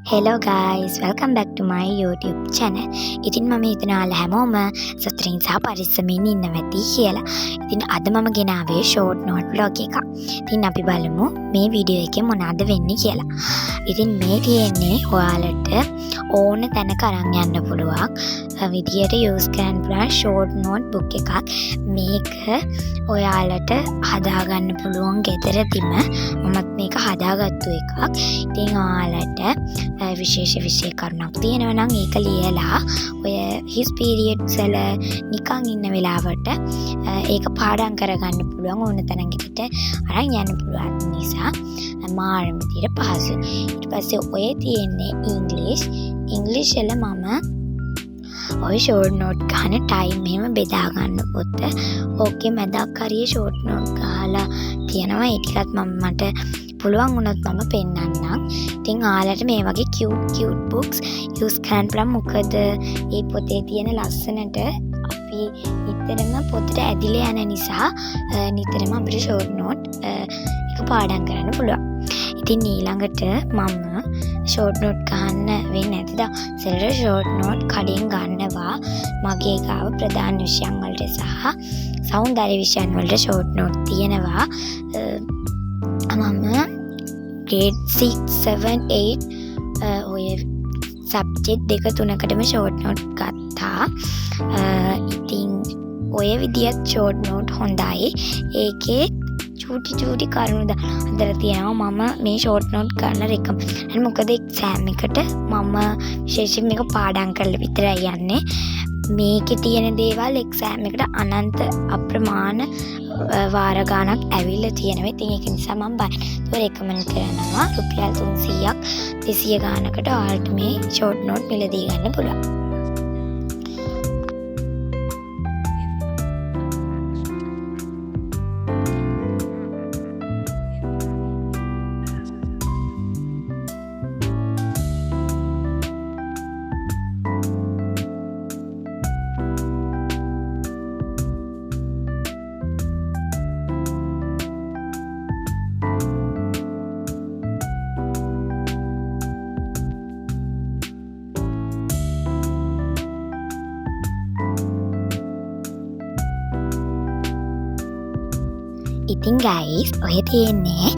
Hello guys, welcome back to my YouTube channel. ඉතින් මම හිතනවා ඔයාලා හැමෝම සතුටින් සහ පරිස්සමින් ඉන්න වෙති කියලා. ඉතින් අද මම ගෙනාවේ short note vlog එකක්. ඉතින් අපි බලමු මේ වීඩියෝ එකේ මොනවද වෙන්නේ කියලා. ඉතින් මේ තියෙන්නේ ඔයාලට ඕන තැනක අරන් යන්න පුළුවන් විදියට use කරන්න පුළුවන් short note book එකක්. මේක ඔයාලට හදා ගන්න පුළුවන් ගෙදරදීම. මමත් මේක හදාගත්තු එකක්. ඉතින් ඔයාලට විශේෂ කරුණක් තියෙනවා නම් ඒක ලියලා ඔය his periods වල නිකන් ඉන්න වෙලාවට ඒක පාඩම් කරගන්න පුළුවන් ඕන තරම්කට අරන් යන්න පුළුවන් නිසා මාරම විදියට පහසු. ඊට පස්සේ ඔය තියෙන්නේ ඉංග්‍රීසි වල මම ඔය short note ගන්න time එහෙම බෙදා ගන්න පොත. ඕකේ මැදක් හරිය short note ගහලා තියෙනවා. ඒ ටිකත් මට පුළුවන් වුණොත් මම පෙන්නන්නම්. ඉතින් ඔයාලට මේ වගේ cute books use කරන්න පුළුවන්. මොකද මේ පොතේ තියෙන ලස්සනට අපි නිතරම පොතට ඇදිලා යන නිසා නිතරම අපිට short note එක පාඩම් කරන්න පුළුවන්. ඉතින් ඊළඟට මම short note ගන්න වෙන්නේ නැතිද? සෙලර short note කඩෙන් ගන්නවා. මගේ ගාව ප්‍රධාන විෂයන් වලට සහ සෞන්දර්ය විෂයන් වලට short note තියෙනවා. මම grade 6, 7, 8 ඔය subject දෙක තුනකටම short note ගත්තා. ඉතින් ඔය විදිහට short note හොඳයි. ඒකේ චූටි කරුණු දාලා තියෙනවා. මම මේ short note ගන්න recommend. මොකද exam එකට මම විශේෂයෙන් මේක පාඩම් කරලා විතරයි යන්නේ. මේකේ තියෙන දේවල් exam එකට අනන්ත අප්‍රමාණ වාර ගණක් ඇවිල්ලා තියෙනවා. ඉතින් ඒක නිසා මම recommend කරනවා රුපියල් 300ක් 200 ගණනකට ඔයාලට මේ short note මිලදී ගන්න පුළුවන්. ඉතින් guys ඔය තියෙන්නේ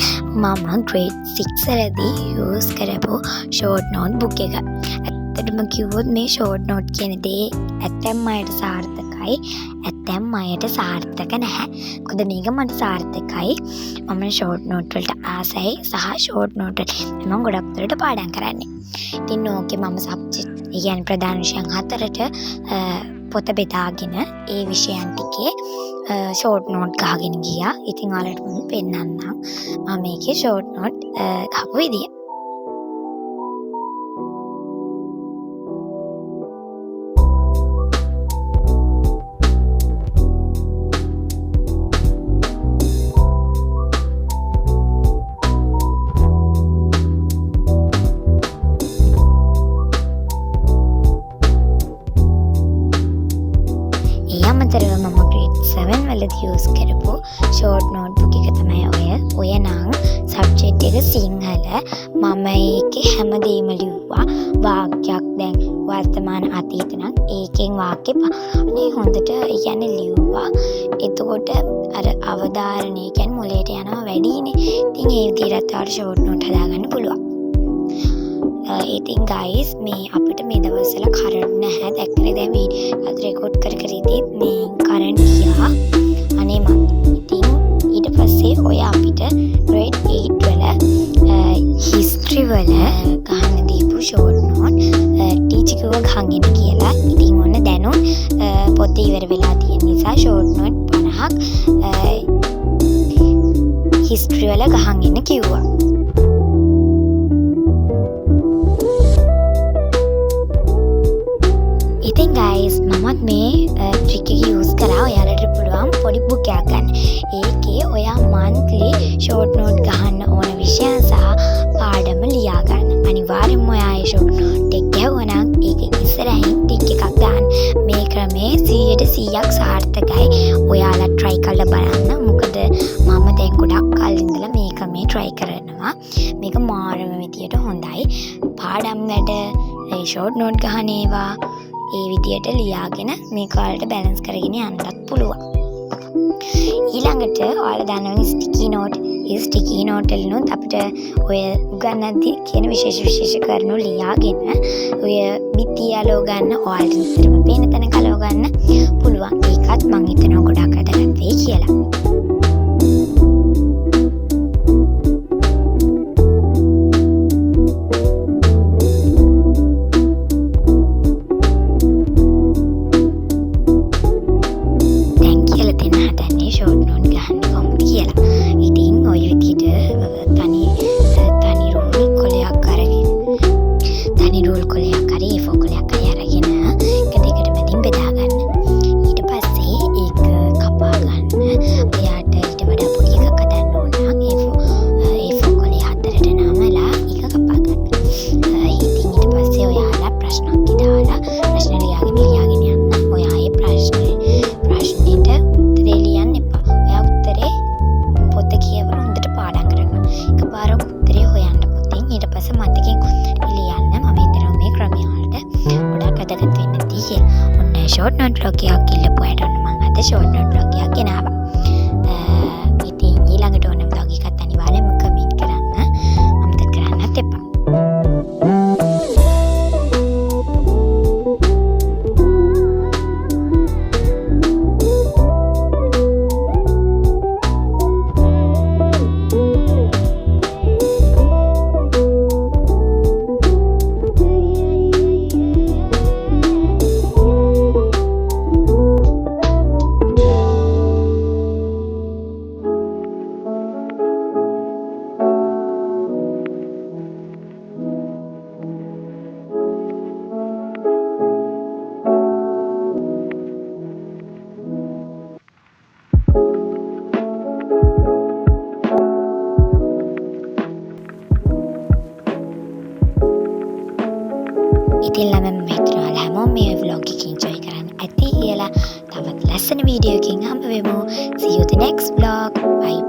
මම grade 6 වලදී use කරපු short note book එක. ඇත්තටම කිව්වොත් මේ short note කියන දේ ඇත්තම අයට සාර්ථකයි, ඇත්තම අයට සාර්ථක නැහැ. මොකද මේක මට සාර්ථකයි. මම short note වලට ආසයි සහ short note වල මම ගොඩක් දුරට පාඩම් කරන්නේ. ඉතින් ඕකේ මම subject කියන්නේ ප්‍රධාන විෂයන් 4ට පොත බෙදාගෙන ඒ විෂයන් ටිකේ short note ගහගෙන ගියා. ඉතින් ඔයාලට මම පෙන්නන්නම් මම මේකේ short note ගහපු විදිය. අතරව මම grade 7 වලදී use කරපු short note book එක තමයි ඔය නම් subject එක සිංහල. මම ඒකේ හැමදේම ලිව්වා. වාක්‍යයක් දැන් වර්තමාන අතීත නම් ඒකෙන් වාක්‍ය අනේ හොඳට කියන්නේ ලිව්වා. එතකොට අර අවධාරණය කියන්නේ මොලේට යනවා වැඩිනේ. ඉතින් ඒ විදිහට අර short note හදාගන්න පුළුවන්. ඉතින් guys මේ අපිට මේ දවස්වල කරන්ට් නැහැ. දැක්කනේ දැන් වීඩියෝ එක රෙකෝඩ් කර ඉතින් මේ කරන්ට් ගියා. අනේ මම ඉතින් ඊට පස්සේ ඔය අපිට grade 8 වල history වල ගහන්න දීපු short note ටීචර් කිව්වා ගහගෙන කියලා. ඉතින් ඔන්න දැනුම් පොතේ ඉවර වෙලා තියෙන නිසා short note 50ක් history වල ගහගෙන කිව්වා. ඉතින් guys මමත් මේ trick එක use කරා. ඔයාලට පුළුවන් පොඩි book එකක් ගන්න. ඒකේ ඔයා monthly short note ගහන්න ඕන විෂයන් සහ පාඩම ලියා ගන්න. අනිවාර්යෙන්ම ඔයා ඒ short note එක ගහුවනම් ඒක ඉස්සරහින් tick එකක් ගන්න. මේ ක්‍රමේ 100% සාර්ථකයි. ඔයාලා try කරලා බලන්න. මොකද මම දැන් ගොඩක් කල් ඉඳලා මේක මේ try කරනවා. මේක මාරම විදියට හොඳයි. පාඩම් වැඩ ඒ ෂෝට් නෝට් ගහන ඒවා ඒ විදියට ලියාගෙන මේ කාලේට බැලන්ස් කරගෙන යන්නත් පුළුවන්. ඊළඟට ඔයාලා දන්නවනේ ස්ටිකි නෝට්. ඒ ස්ටිකි නෝට් වලිනුත් අපිට ඔය උගන්වද්දී කියන විශේෂ කරුණු ලියාගෙන ඔය බිත්තිය අලව ගන්න ඔයාලට නිතරම පේන තැන කලව ගන්න පුළුවන්. ඒකත් මම හිතනවා ගොඩක් වැදගත් වෙයි කියලා. ෂෝට් නෝට් ගහන්න කොහොමද කියලා. ඉතින් ඔය විදිහට තනි රූල් කොලයක් අරගෙන තනි රූල් කොලයක් හරි A4 කොලයක් හරි අරගෙන එක දෙකට මැදින් බෙදා ගන්න. ඊට පස්සේ ඒක කපා ගන්න. ඔයාට ඊට වඩා පොඩි එකක් හදන්න ඕන නම් A4 කොලේ හතරට නමලා ඒක කපා ගන්න. ඉතින් ඊට පස්සේ ඔයාලා ප්‍රශ්නක් දාලා ප්‍රශ්න ලියාගෙන යන්න. ඔයා ඒ ප්‍රශ්නෙට ෂෝට් නෝට් බ්ලොග් එකක් ඉල්ලපු අයට ඔන්න මම අද ෂෝට් නෝට් බ්ලොග් එකක් ගෙනාවා. ඉතින් ඊළඟට ඕන බ්ලොග් එකත් අනිවාර්යෙන්ම කමෙන්ට් කරන්න. අමතක කරන්නත් එපා. ඉතින් ළමම හිතනවා හැමෝම මේ vlog එක enjoy කරන්න ඇති කියලා. තවත් ලස්සන වීඩියෝ එකකින් හම්බ වෙමු. See you the next vlog. Bye.